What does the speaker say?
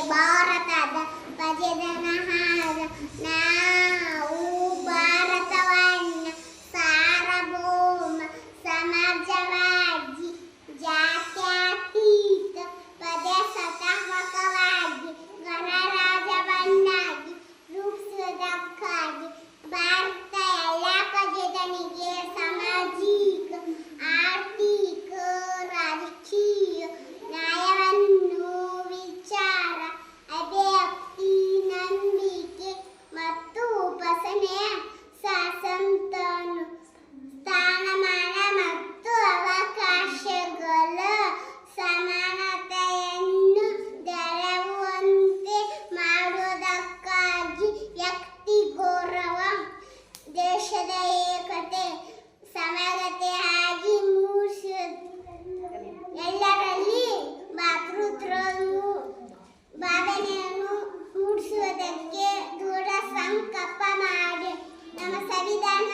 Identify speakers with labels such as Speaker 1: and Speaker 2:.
Speaker 1: ಭಾರತದ ಭಜನ ಹಾರ ನಾವು ಭಾರತವನ್ನ ಸಾರ್ವಭೌಮ ಸಮಾಜವಾದಿ ಜಾತ್ಯತೀತ ಪ್ರಜಾಸತ್ತಾತ್ಮಕವಾಗಿ ಗಣರಾಜ್ಯವನ್ನಾಗಿ ರೂಪಿಸುವುದಕ್ಕಾಗಿ ಭಾರತ ಎಲ್ಲ ಪ್ರಜೆಗಳಿಗೆ ಸಾಮಾಜಿಕ ಆರ್ಥಿಕ ರಾಜಕೀಯ ನ್ಯಾಯವನ್ನು ವಿಚಾರ ಅಭಿವ್ಯಕ್ತಿ ನಂಬಿಕೆ ಮತ್ತು ಉಪಾಸನೆಯ ಸ್ವಾತಂತ್ರ್ಯವನ್ನು ಸ್ಥಾನಮಾನ ಮತ್ತು ಅವಕಾಶಗಳ ಸಮಾನತೆಯನ್ನು ದೊರೆಯುವಂತೆ ಮಾಡುವುದಕ್ಕಾಗಿ ವ್ಯಕ್ತಿ ಗೌರವ ದೇಶದ ಏಕತೆ ಸಮಗ್ರತೆಯಾಗಿ ಎಲ್ಲರಲ್ಲಿ ಮಾತೃತ್ವವನ್ನು ಭಾವನೆಯನ್ನು ಮೂಡಿಸುವುದಕ್ಕೆ ದೃಢ ಸಂಕಲ್ಪ ಮಾಡಿ ನಮ್ಮ ಸಂವಿಧಾನ